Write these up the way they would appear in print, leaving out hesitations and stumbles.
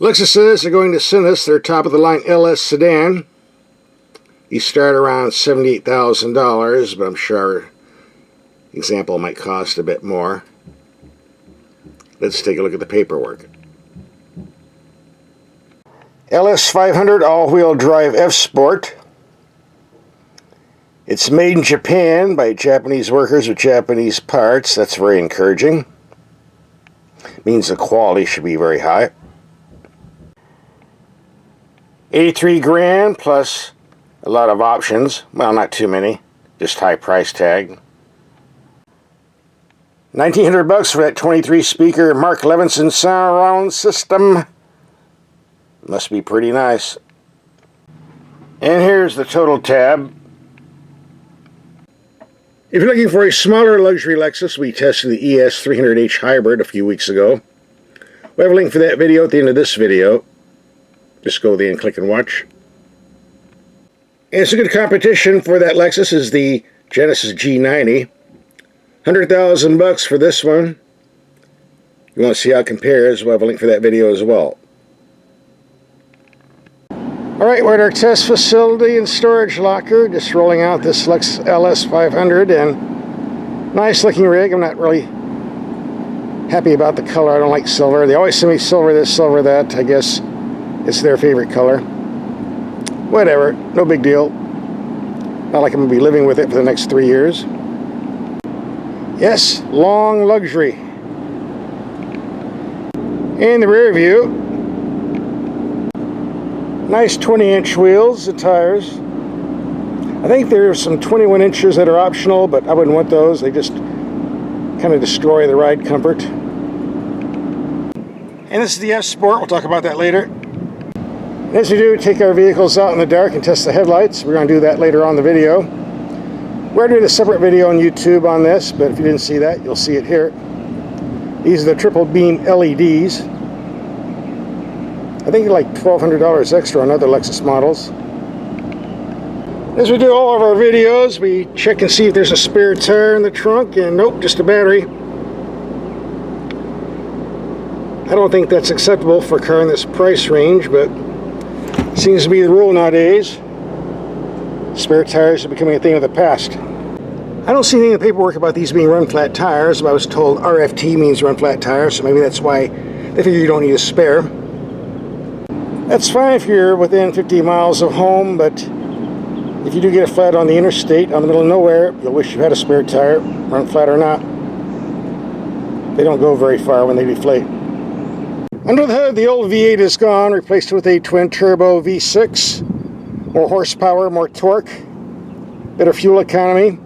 Lexus says they're going to send us their top-of-the-line LS sedan. These start around $78,000, but I'm sure the example might cost a bit more. Let's take a look at the paperwork. LS 500 all-wheel drive FSport. It's made in Japan by Japanese workers with Japanese parts. That's very encouraging. Means the quality should be very high. 83 grand plus a lot of options. Well, not too many. Just high price tag. $1,900 for that 23 speaker Mark Levinson surround system. Must be pretty nice. And here's the total tab. If you're looking for a smaller luxury Lexus, we tested the ES300H Hybrid a few weeks ago. We have a link for that video at the end of this video. Just go there and click and watch. And it's a good competition for that Lexus is the Genesis G90. $100,000 for this one. You want to see how it compares, we'll have a link for that video as well. Alright, we're at our test facility and storage locker, just rolling out this Lexus LS 500, and nice looking rig. I'm not really happy about the color. I don't like silver. They always send me silver this, silver that. I guess it's their favorite color. Whatever, no big deal. Not like I'm going to be living with it for the next 3 years. Yes, long luxury. In the rear view, nice 20-inch wheels and tires. I think there's some 21 inches that are optional, but I wouldn't want those. They just kind of destroy the ride comfort. And this is the FSport. We'll talk about that later. As we do, take our vehicles out in the dark and test the headlights. We're going to do that later on in the video. We're going to do a separate video on YouTube on this, but if you didn't see that, you'll see it here. These are the triple beam LEDs. I think like $1,200 extra on other Lexus models. As we do all of our videos, we check and see if there's a spare tire in the trunk, and nope, just a battery. I don't think that's acceptable for a car in this price range, but seems to be the rule nowadays. Spare tires are becoming a thing of the past. I don't see anything in the paperwork about these being run flat tires, but I was told RFT means run flat tires, so maybe that's why they figure you don't need a spare. That's fine if you're within 50 miles of home, but if you do get a flat on the interstate, on the middle of nowhere, you'll wish you had a spare tire, run flat or not. They don't go very far when they deflate. Under the hood, the old V8 is gone, replaced with a twin-turbo V6. More horsepower, more torque, better fuel economy.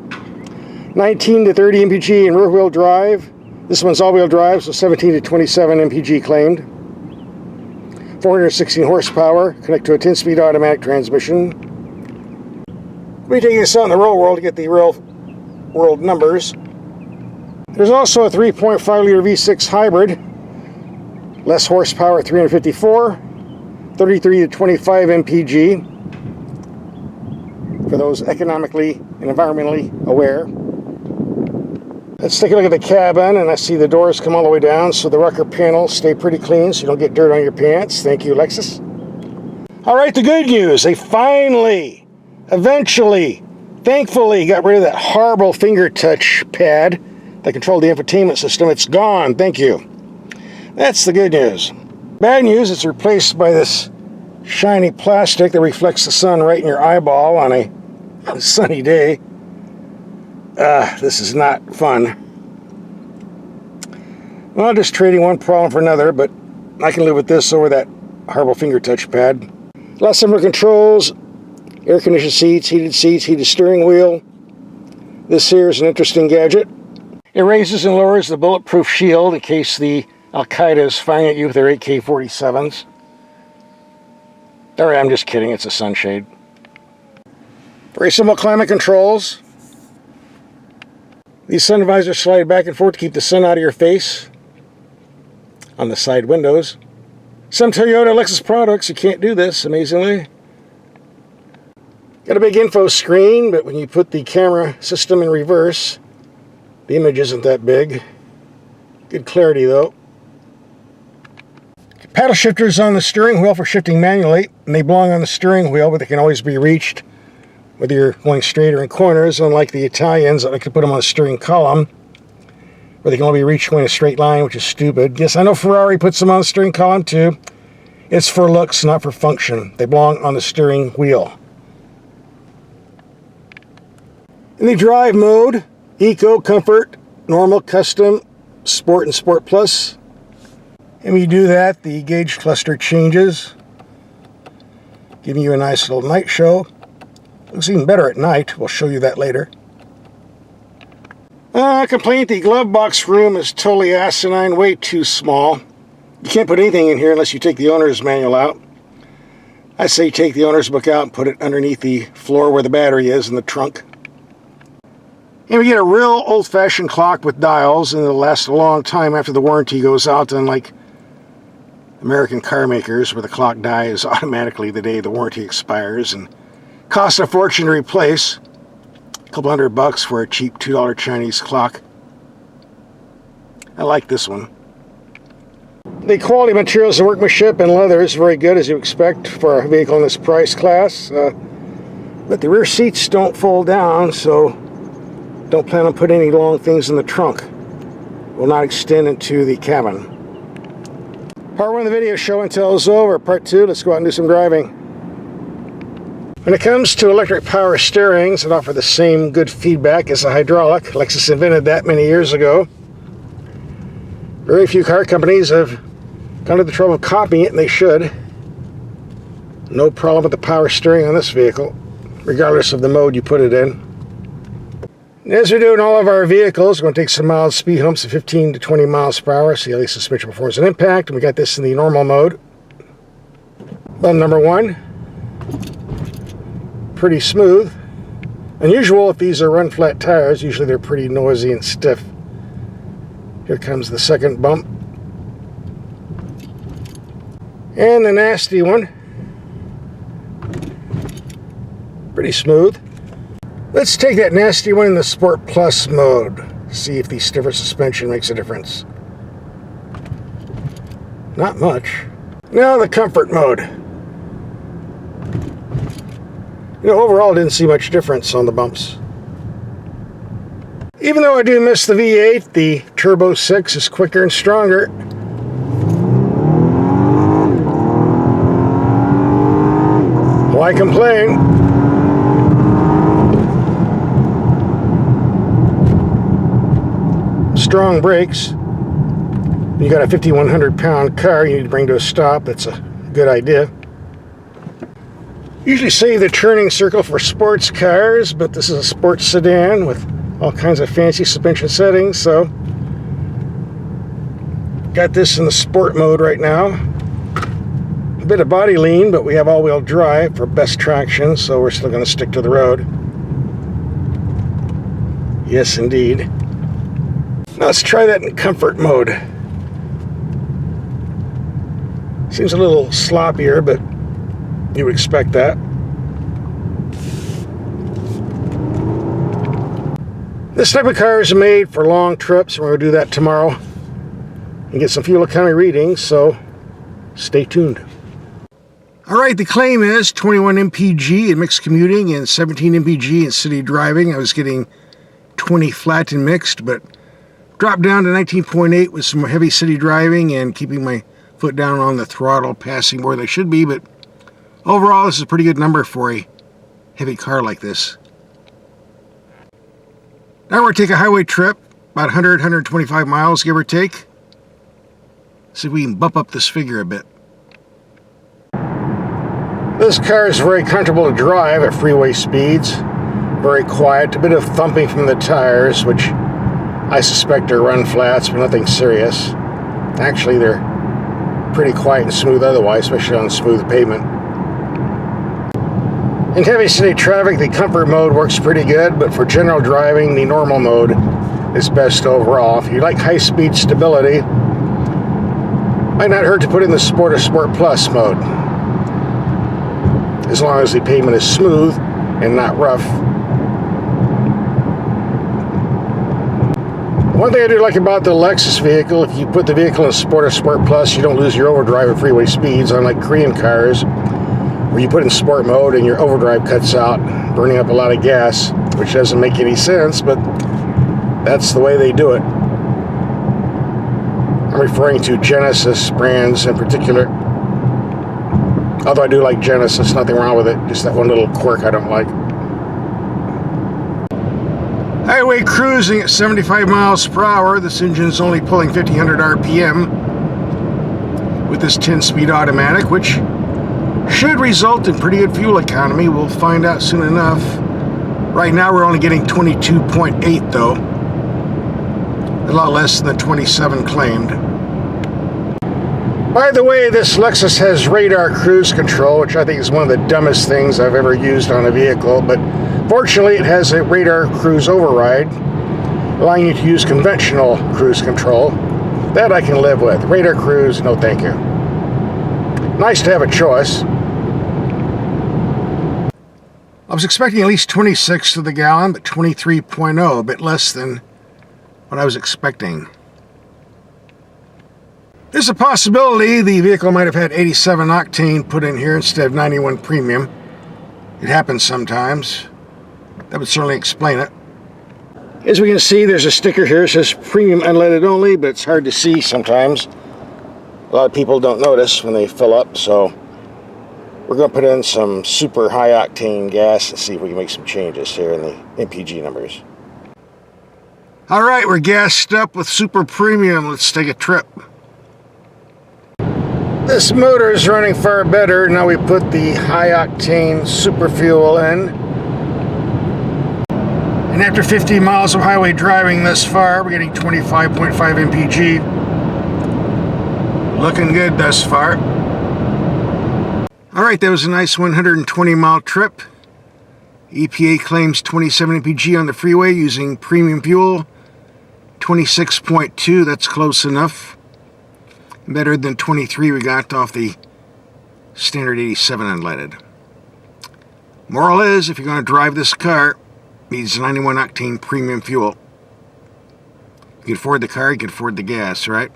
19 to 30 mpg in rear-wheel drive. This one's all-wheel drive, so 17 to 27 mpg claimed. 416 horsepower, connect to a 10-speed automatic transmission. We'll be taking this out in the real world to get the real world numbers. There's also a 3.5-liter V6 hybrid. Less horsepower, 354, 33 to 25 mpg for those economically and environmentally aware. Let's take a look at the cabin, and I see the doors come all the way down, so the rocker panels stay pretty clean so you don't get dirt on your pants. Thank you, Lexus. Alright, the good news. They finally, eventually, thankfully got rid of that horrible finger touch pad that controlled the infotainment system. It's gone. Thank you. That's the good news. Bad news, it's replaced by this shiny plastic that reflects the sun right in your eyeball on a sunny day. This is not fun. Well, just trading one problem for another, but I can live with this over that horrible finger touch pad. A lot of similar controls, air conditioned seats, heated steering wheel. This here is an interesting gadget. It raises and lowers the bulletproof shield in case the Al-Qaeda is firing at you with their AK-47s. Alright, I'm just kidding, it's a sunshade. Very simple climate controls. These sun visors slide back and forth to keep the sun out of your face on the side windows. Some Toyota Lexus products, you can't do this, amazingly. Got a big info screen, but when you put the camera system in reverse, the image isn't that big. Good clarity, though. Paddle shifters on the steering wheel for shifting manually, and they belong on the steering wheel, but they can always be reached whether you're going straight or in corners, unlike the Italians that like to put them on the steering column, where they can only be reached going a straight line, which is stupid. Yes, I know Ferrari puts them on the steering column too. It's for looks, not for function. They belong on the steering wheel. In the drive mode, Eco, Comfort, Normal, Custom, Sport, and Sport Plus. And when you do that, the gauge cluster changes, giving you a nice little night show. Looks even better at night. We'll show you that later. Complaint, the glove box room is totally asinine, way too small. You can't put anything in here unless you take the owner's manual out. I say take the owner's book out and put it underneath the floor where the battery is in the trunk. And we get a real old-fashioned clock with dials, and it'll last a long time after the warranty goes out, unlike American car makers where the clock dies automatically the day the warranty expires and costs a fortune to replace. A couple $100 for a cheap $2 Chinese clock. I like this one. The quality materials and workmanship and leather is very good, as you expect for a vehicle in this price class. But the rear seats don't fold down, so don't plan on putting any long things in the trunk. Will not extend into the cabin. Part 1 of the video show and tell is over. Part 2, let's go out and do some driving. When it comes to electric power steerings that offer the same good feedback as a hydraulic, Lexus invented that many years ago. Very few car companies have gone to the trouble of copying it, and they should. No problem with the power steering on this vehicle, regardless of the mode you put it in. As we do in all of our vehicles, we're going to take some mild speed humps of 15 to 20 miles per hour, see how the suspension performs an impact. And we got this in the normal mode. Bump number 1. Pretty smooth. Unusual if these are run flat tires. Usually they're pretty noisy and stiff. Here comes the second bump. And the nasty one. Pretty smooth. Let's take that nasty one in the Sport Plus mode. See if the stiffer suspension makes a difference. Not much. Now the Comfort mode. You know, overall, didn't see much difference on the bumps. Even though I do miss the V8, the Turbo 6 is quicker and stronger. Why complain? Strong brakes. You got a 5,100-pound car you need to bring to a stop. That's a good idea. Usually save the turning circle for sports cars, but this is a sports sedan with all kinds of fancy suspension settings, so got this in the sport mode right now. A bit of body lean, but we have all-wheel drive for best traction, so we're still going to stick to the road. Yes, indeed. Now let's try that in Comfort mode. Seems a little sloppier, but you would expect that. This type of car is made for long trips, and we're going to do that tomorrow and get some fuel economy readings, so stay tuned. Alright, the claim is 21 mpg in mixed commuting and 17 mpg in city driving. I was getting 20 flat and mixed, but dropped down to 19.8 with some heavy city driving and keeping my foot down on the throttle, passing more than I should be, but overall this is a pretty good number for a heavy car like this. Now we're going to take a highway trip, about 100, 125 miles, give or take. See if we can bump up this figure a bit. This car is very comfortable to drive at freeway speeds. Very quiet, a bit of thumping from the tires, which I suspect are run flats, but nothing serious. Actually, they're pretty quiet and smooth otherwise, especially on smooth pavement. In heavy city traffic, the Comfort mode works pretty good, but for general driving, the normal mode is best overall. If you like high-speed stability, might not hurt to put in the Sport or Sport Plus mode, as long as the pavement is smooth and not rough. One thing I do like about the Lexus vehicle, if you put the vehicle in Sport or Sport Plus, you don't lose your overdrive at freeway speeds, unlike Korean cars, where you put it in Sport mode and your overdrive cuts out, burning up a lot of gas, which doesn't make any sense, but that's the way they do it. I'm referring to Genesis brands in particular. Although I do like Genesis, nothing wrong with it, just that one little quirk I don't like. Highway cruising at 75 miles per hour. This engine's only pulling 1500 RPM with this 10-speed automatic, which should result in pretty good fuel economy. We'll find out soon enough. Right now we're only getting 22.8 though. A lot less than the 27 claimed. By the way, this Lexus has radar cruise control, which I think is one of the dumbest things I've ever used on a vehicle, but fortunately it has a radar cruise override, allowing you to use conventional cruise control. That I can live with. Radar cruise, no thank you. Nice to have a choice. I was expecting at least 26 to the gallon, but 23.0, a bit less than what I was expecting. There's a possibility the vehicle might have had 87 octane put in here instead of 91 premium. It happens sometimes. That would certainly explain it. As we can see, there's a sticker here that says premium unleaded only, but it's hard to see sometimes. A lot of people don't notice when they fill up, so we're going to put in some super high octane gas and see if we can make some changes here in the MPG numbers. All right, we're gassed up with super premium. Let's take a trip. This motor is running far better. Now we put the high octane super fuel in. And after 50 miles of highway driving thus far, we're getting 25.5 MPG. Looking good thus far. Alright, that was a nice 120 mile trip. EPA claims 27 MPG on the freeway using premium fuel. 26.2, that's close enough. Better than 23 we got off the standard 87 unleaded. Moral is, if you're going to drive this car, it needs 91 octane premium fuel. You can afford the car, you can afford the gas, right?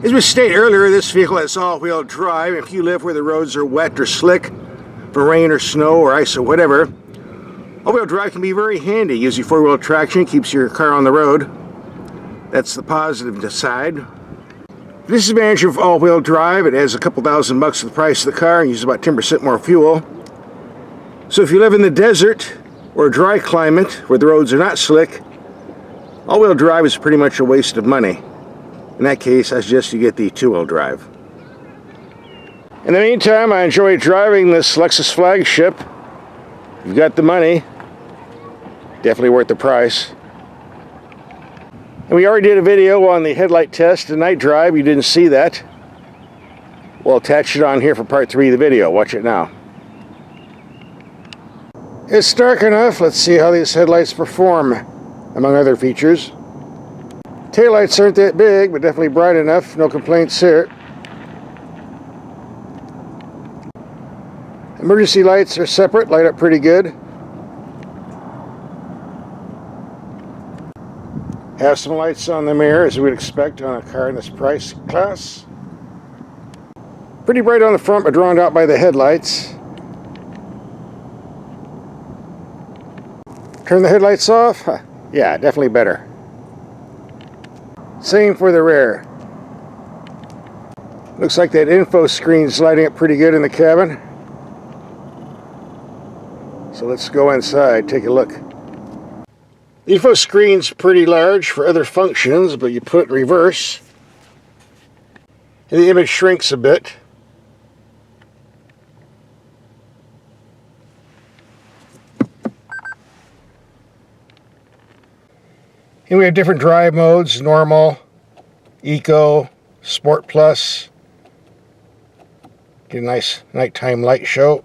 As we stated earlier, this vehicle has all-wheel drive. If you live where the roads are wet or slick for rain or snow or ice or whatever, all-wheel drive can be very handy. Using four-wheel traction keeps your car on the road. That's the positive side. The disadvantage of all-wheel drive, it adds a couple $1,000 to the price of the car and uses about 10% more fuel. So if you live in the desert or a dry climate where the roads are not slick, all-wheel drive is pretty much a waste of money. In that case, I suggest you get the two-wheel drive. In the meantime, I enjoy driving this Lexus flagship. If you've got the money, definitely worth the price. And we already did a video on the headlight test and night drive. You didn't see that. We'll attach it on here for part 3 of the video. Watch it now. It's dark enough. Let's see how these headlights perform, among other features. Taillights aren't that big, but definitely bright enough. No complaints here. Emergency lights are separate, light up pretty good. Have some lights on the mirror, as you would expect on a car in this price class. Pretty bright on the front, but drowned out by the headlights. Turn the headlights off? Yeah, definitely better. Same for the rear. Looks like that info screen's lighting up pretty good in the cabin. So let's go inside, take a look. The info screen's pretty large for other functions, but you put it in reverse and the image shrinks a bit. And we have different drive modes: normal, eco, sport plus. Get a nice nighttime light show.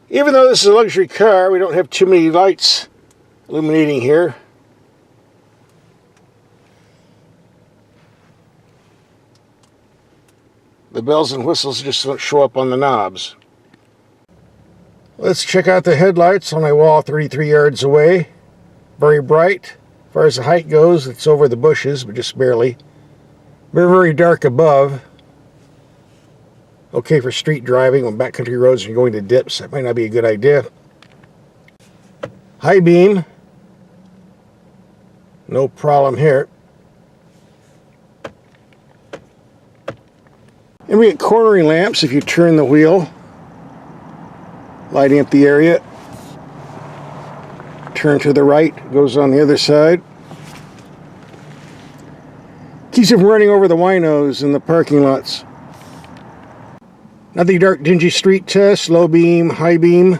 Even though this is a luxury car, we don't have too many lights illuminating here. The bells and whistles just don't show up on the knobs. Let's check out the headlights on my wall 33 yards away. Very bright. As far as the height goes, it's over the bushes, but just barely. Very, very dark above. Okay for street driving on backcountry roads and you're going to dips. That might not be a good idea. High beam. No problem here. And we get cornering lamps if you turn the wheel, lighting up the area. Turn to the right, goes on the other side. Keeps it from running over the winos in the parking lots. Another dark, dingy street test, low beam, high beam.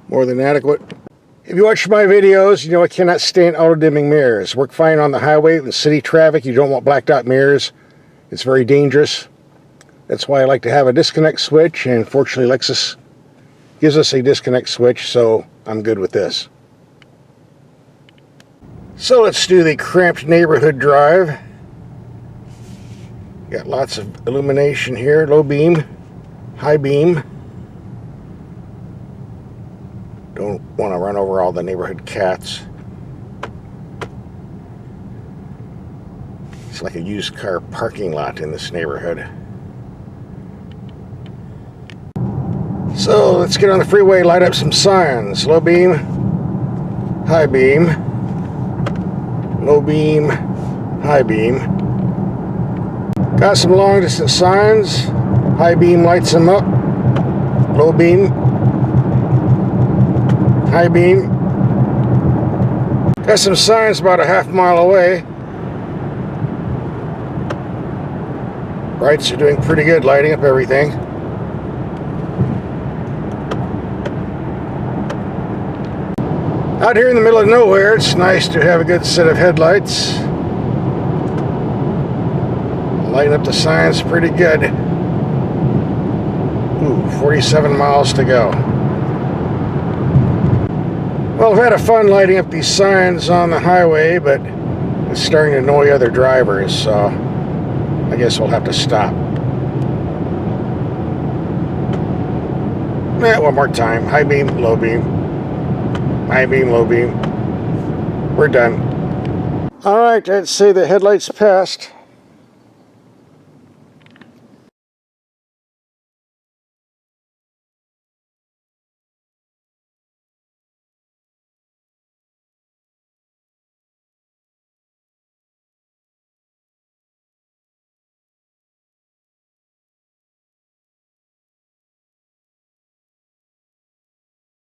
More than adequate. If you watch my videos, you know I cannot stand auto-dimming mirrors. Work fine on the highway in city traffic. You don't want blacked out mirrors. It's very dangerous. That's why I like to have a disconnect switch, and fortunately Lexus gives us a disconnect switch, so I'm good with this. So let's do the cramped neighborhood drive. Got lots of illumination here. Low beam, high beam. Don't want to run over all the neighborhood cats. It's like a used car parking lot in this neighborhood. So let's get on the freeway, light up some signs. Low beam, high beam, low beam, high beam. Got some long distance signs. High beam lights them up. Low beam, high beam. Got some signs about a half-mile away. Brights are doing pretty good, lighting up everything. Out here in the middle of nowhere, it's nice to have a good set of headlights. Lighting up the signs pretty good. Ooh, 47 miles to go. Well, I've had fun lighting up these signs on the highway, but it's starting to annoy other drivers, so I guess we'll have to stop. One more time. High beam, low beam. High beam, low beam. We're done. Alright, I'd say the headlights passed.